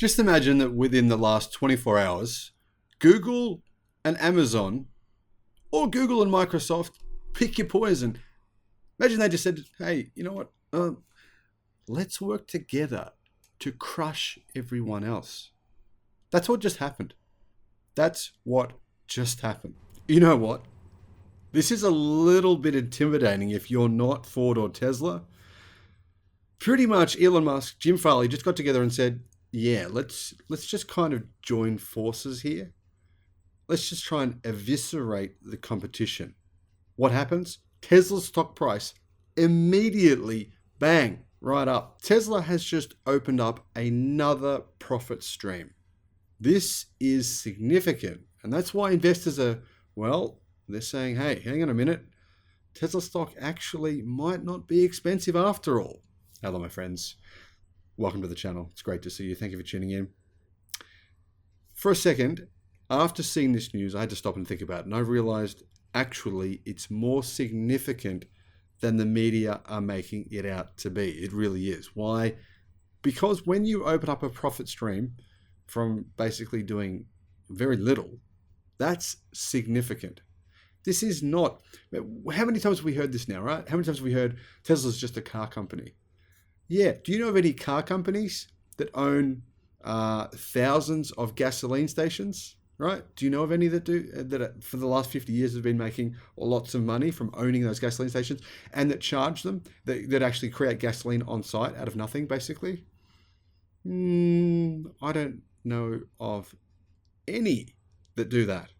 Just imagine that within the last 24 hours, Google and Amazon, or Google and Microsoft, pick your poison. Imagine they just said, hey, you know what? Let's work together to crush everyone else. That's what just happened. That's what just happened. You know what? This is a little bit intimidating if you're not Ford or Tesla. Pretty much Elon Musk, Jim Farley just got together and said, yeah, let's just kind of join forces here. Let's just try and eviscerate the competition. What happens? Tesla's stock price immediately, bang, right up. Tesla has just opened up another profit stream. This is significant. And that's why investors are, well, they're saying, hey, hang on a minute. Tesla stock actually might not be expensive after all. Hello, my friends. Welcome to the channel. It's great to see you. Thank you for tuning in. For a second, after seeing this news, I had to stop and think about it. And I realized actually it's more significant than the media are making it out to be. It really is. Why? Because when you open up a profit stream from basically doing very little, that's significant. This is not, how many times have we heard this now, right? How many times have we heard Tesla's just a car company? Yeah. Do you know of any car companies that own thousands of gasoline stations, right? Do you know of any that do, that for the last 50 years have been making lots of money from owning those gasoline stations and that charge them, that actually create gasoline on site out of nothing, basically? I don't know of any that do that.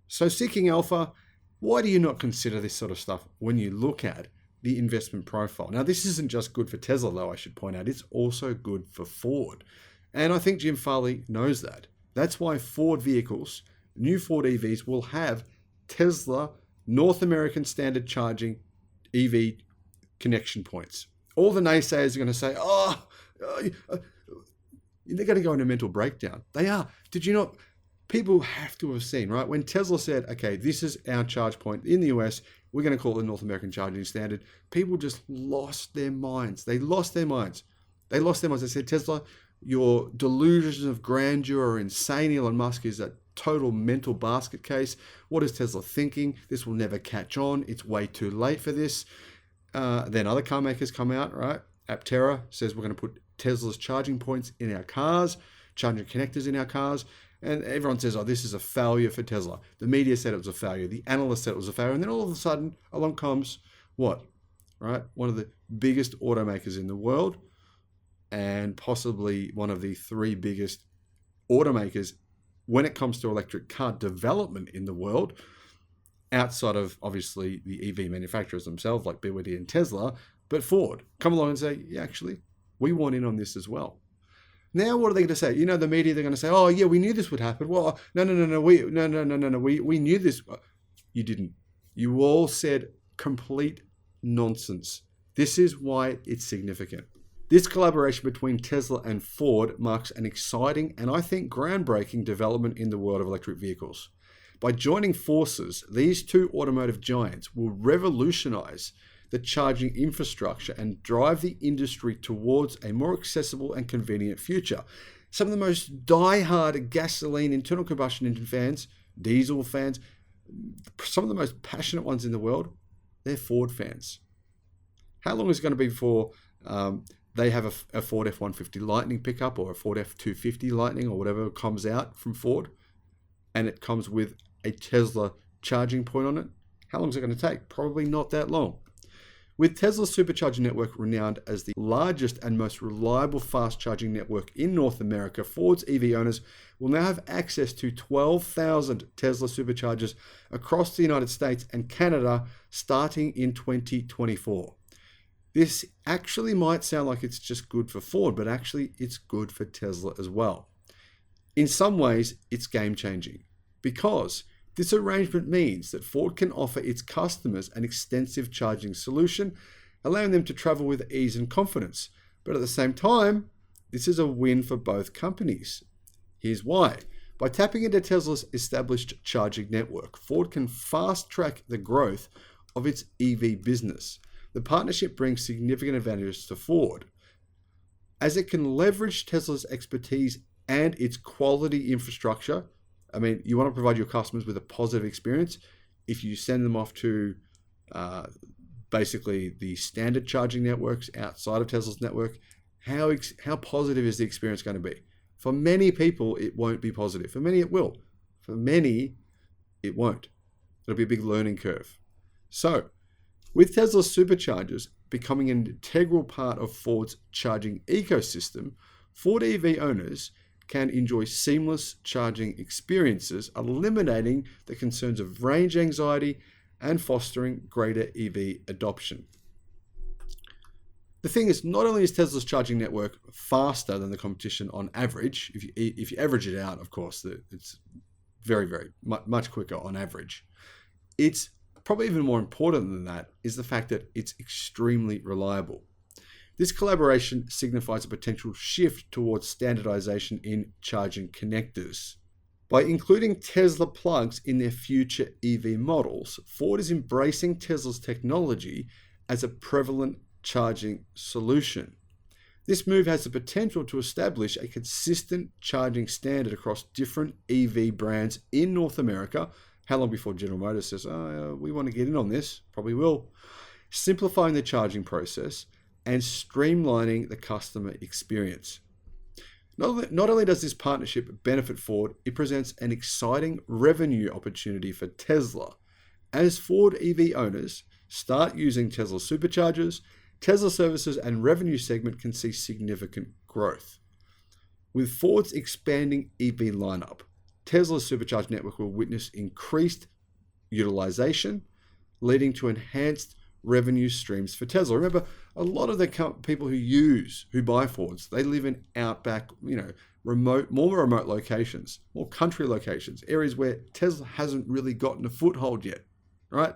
So seeking alpha, why do you not consider this sort of stuff when you look at the investment profile? Now, this isn't just good for Tesla, though, I should point out. It's also good for Ford. And I think Jim Farley knows that. That's why Ford vehicles, new Ford EVs, will have Tesla North American standard charging EV connection points. All the naysayers are going to say, they're going to go into mental breakdown. They are. Did you not? People have to have seen, right? When Tesla said, okay, this is our charge point in the US, we're going to call it the North American charging standard. People just lost their minds. They lost their minds. They said, Tesla, your delusions of grandeur are insane. Elon Musk is a total mental basket case. What is Tesla thinking? This will never catch on. It's way too late for this. Then other car makers come out, right? Aptera says we're going to put Tesla's charging points in our cars, charging connectors in our cars. And everyone says, oh, this is a failure for Tesla. The media said it was a failure. The analysts said it was a failure. And then all of a sudden, along comes what? Right? One of the biggest automakers in the world and possibly one of the three biggest automakers when it comes to electric car development in the world, outside of, obviously, the EV manufacturers themselves like BYD and Tesla, but Ford come along and say, yeah, actually, we want in on this as well. Now, what are they going to say? You know, the media, they're going to say, oh, yeah, we knew this would happen. Well, no, we knew this. You didn't. You all said complete nonsense. This is why it's significant. This collaboration between Tesla and Ford marks an exciting and I think groundbreaking development in the world of electric vehicles. By joining forces, these two automotive giants will revolutionize the charging infrastructure and drive the industry towards a more accessible and convenient future. Some of the most die-hard gasoline internal combustion engine fans, diesel fans, some of the most passionate ones in the world, they're Ford fans. How long is it going to be before they have a Ford F150 Lightning pickup or a Ford F250 Lightning or whatever comes out from Ford and it comes with a Tesla charging point on it? How long is it going to take? Probably not that long. With Tesla's supercharging network renowned as the largest and most reliable fast charging network in North America, Ford's EV owners will now have access to 12,000 Tesla superchargers across the United States and Canada starting in 2024. This actually might sound like it's just good for Ford, but actually it's good for Tesla as well. In some ways, it's game-changing because this arrangement means that Ford can offer its customers an extensive charging solution, allowing them to travel with ease and confidence. But at the same time, this is a win for both companies. Here's why. By tapping into Tesla's established charging network, Ford can fast-track the growth of its EV business. The partnership brings significant advantages to Ford. as it can leverage Tesla's expertise and its quality infrastructure. I mean, you want to provide your customers with a positive experience. If you send them off to basically the standard charging networks outside of Tesla's network, how positive is the experience going to be? For many people, it won't be positive. For many, it will. For many, it won't. It'll be a big learning curve. So, with Tesla's superchargers becoming an integral part of Ford's charging ecosystem, Ford EV owners can enjoy seamless charging experiences, eliminating the concerns of range anxiety and fostering greater EV adoption. The thing is, not only is Tesla's charging network faster than the competition on average, if you average it out, of course, it's very, very much quicker on average. It's probably even more important than that is the fact that it's extremely reliable. This collaboration signifies a potential shift towards standardization in charging connectors. By including Tesla plugs in their future EV models, Ford is embracing Tesla's technology as a prevalent charging solution. This move has the potential to establish a consistent charging standard across different EV brands in North America. How long before General Motors says, we want to get in on this? Probably will. Simplifying the charging process and streamlining the customer experience. Not only does this partnership benefit Ford, it presents an exciting revenue opportunity for Tesla. As Ford EV owners start using Tesla superchargers, Tesla services and revenue segment can see significant growth. With Ford's expanding EV lineup, Tesla's supercharge network will witness increased utilization, leading to enhanced revenue streams for Tesla. Remember, a lot of the people who buy Fords, they live in outback, more remote locations, more country locations, areas where Tesla hasn't really gotten a foothold yet, right?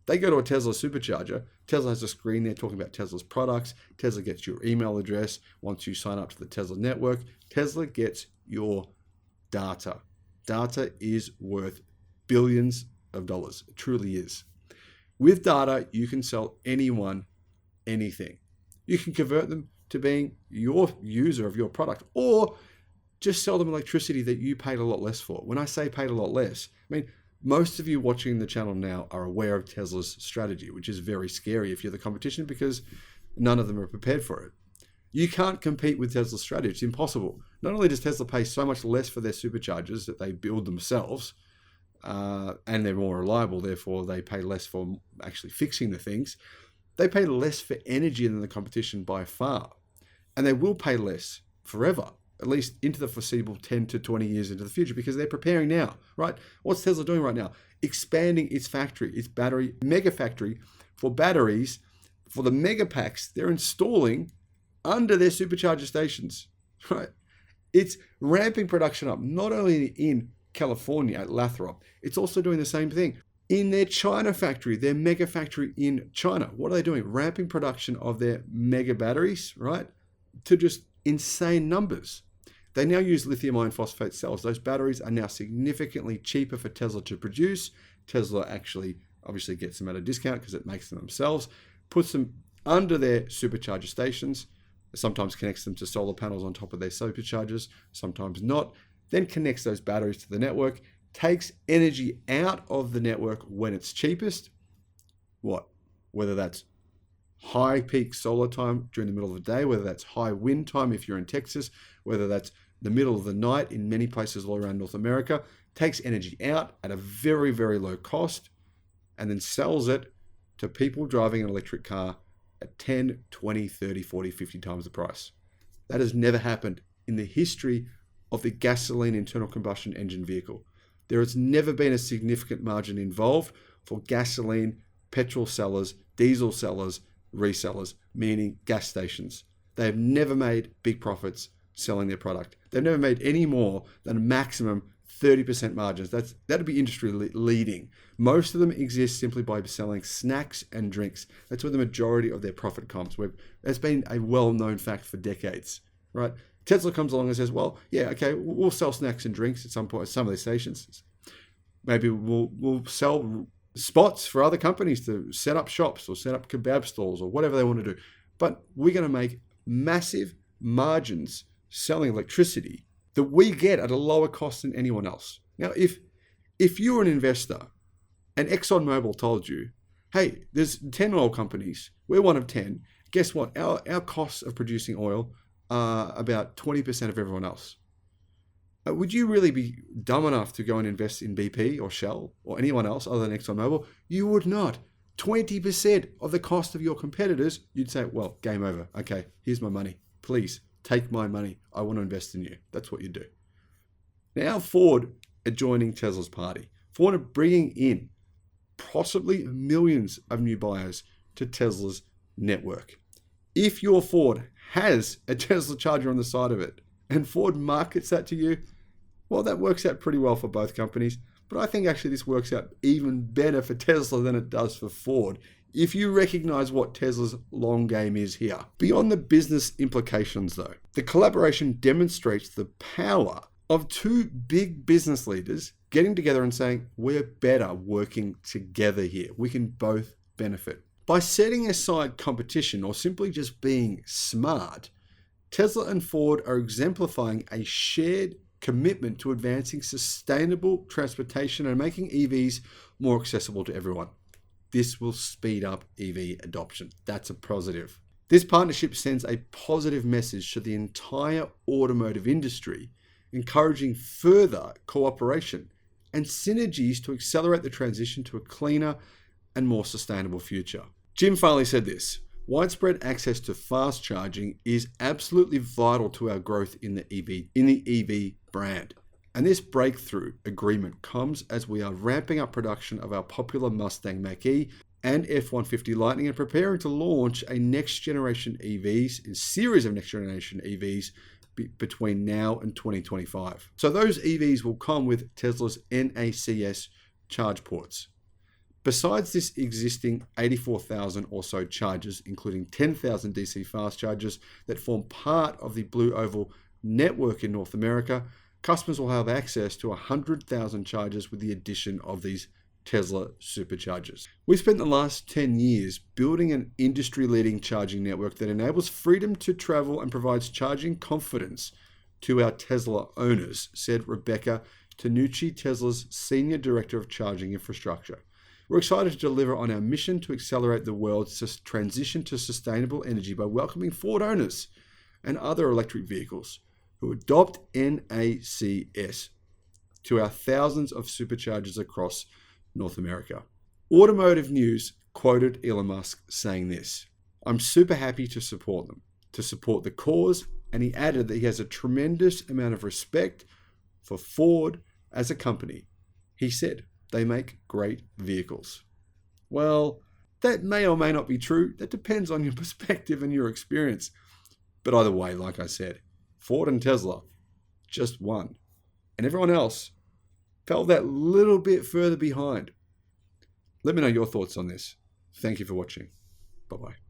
They go to a Tesla supercharger. Tesla has a screen there talking about Tesla's products. Tesla gets your email address. Once you sign up to the Tesla network, Tesla gets your data. Data is worth billions of dollars. It truly is. With data, you can sell anyone anything. You can convert them to being your user of your product, or just sell them electricity that you paid a lot less for. When I say paid a lot less, I mean, most of you watching the channel now are aware of Tesla's strategy, which is very scary if you're the competition because none of them are prepared for it. You can't compete with Tesla's strategy. It's impossible. Not only does Tesla pay so much less for their superchargers that they build themselves, and they're more reliable, therefore they pay less for actually fixing the things, they pay less for energy than the competition by far. And they will pay less forever, at least into the foreseeable 10 to 20 years into the future, because they're preparing now, right? What's Tesla doing right now? Expanding its factory, its battery mega factory for batteries, for the mega packs they're installing under their supercharger stations, right? It's ramping production up, not only in California at Lathrop, it's also doing the same thing in their China factory, their mega factory in China. What are they doing? Ramping production of their mega batteries, right? To just insane numbers. They now use lithium iron phosphate cells. Those batteries are now significantly cheaper for Tesla to produce. Tesla actually obviously gets them at a discount because it makes them themselves, puts them under their supercharger stations, sometimes connects them to solar panels on top of their superchargers, sometimes not, then connects those batteries to the network, takes energy out of the network when it's cheapest. Whether that's high peak solar time during the middle of the day, whether that's high wind time if you're in Texas, whether that's the middle of the night in many places all around North America, takes energy out at a very, very low cost and then sells it to people driving an electric car at 10, 20, 30, 40, 50 times the price. That has never happened in the history of the gasoline internal combustion engine vehicle. There has never been a significant margin involved for gasoline, petrol sellers, diesel sellers, resellers, meaning gas stations. They have never made big profits selling their product. They've never made any more than a maximum 30% margins. That'd be industry leading. Most of them exist simply by selling snacks and drinks. That's where the majority of their profit comes. That's been a well-known fact for decades, right? Tesla comes along and says, well, yeah, okay, we'll sell snacks and drinks at some point at some of these stations. Maybe we'll sell spots for other companies to set up shops or set up kebab stalls or whatever they want to do. But we're going to make massive margins selling electricity that we get at a lower cost than anyone else. Now, if you're an investor and ExxonMobil told you, hey, there's 10 oil companies, we're one of 10, guess what? Our costs of producing oil are about 20% of everyone else. Would you really be dumb enough to go and invest in BP or Shell or anyone else other than ExxonMobil? You would not. 20% of the cost of your competitors, you'd say, well, game over. Okay, here's my money. Please take my money. I want to invest in you. That's what you do. Now Ford are joining Tesla's party. Ford are bringing in possibly millions of new buyers to Tesla's network. If your Ford has a Tesla charger on the side of it and Ford markets that to you, well, that works out pretty well for both companies. But I think actually this works out even better for Tesla than it does for Ford, if you recognize what Tesla's long game is here. Beyond the business implications though, the collaboration demonstrates the power of two big business leaders getting together and saying, we're better working together here. We can both benefit. By setting aside competition or simply just being smart, Tesla and Ford are exemplifying a shared commitment to advancing sustainable transportation and making EVs more accessible to everyone. This will speed up EV adoption. That's a positive. This partnership sends a positive message to the entire automotive industry, encouraging further cooperation and synergies to accelerate the transition to a cleaner and more sustainable future. Jim Farley said this: widespread access to fast charging is absolutely vital to our growth in the EV brand. And this breakthrough agreement comes as we are ramping up production of our popular Mustang Mach-E and F150 Lightning and preparing to launch a next generation EVs, a series of next generation EVs between now and 2025. So those EVs will come with Tesla's NACS charge ports. Besides this existing 84,000 or so chargers, including 10,000 DC fast chargers that form part of the Blue Oval network in North America, customers will have access to 100,000 chargers with the addition of these Tesla superchargers. We've spent the last 10 years building an industry-leading charging network that enables freedom to travel and provides charging confidence to our Tesla owners, said Rebecca Tanucci, Tesla's Senior Director of Charging Infrastructure. We're excited to deliver on our mission to accelerate the world's transition to sustainable energy by welcoming Ford owners and other electric vehicles who adopt NACS to our thousands of superchargers across North America. Automotive News quoted Elon Musk saying this: I'm super happy to support them, to support the cause, and he added that he has a tremendous amount of respect for Ford as a company. He said, they make great vehicles. Well, that may or may not be true. That depends on your perspective and your experience. But either way, like I said, Ford and Tesla just won. And everyone else fell that little bit further behind. Let me know your thoughts on this. Thank you for watching. Bye-bye.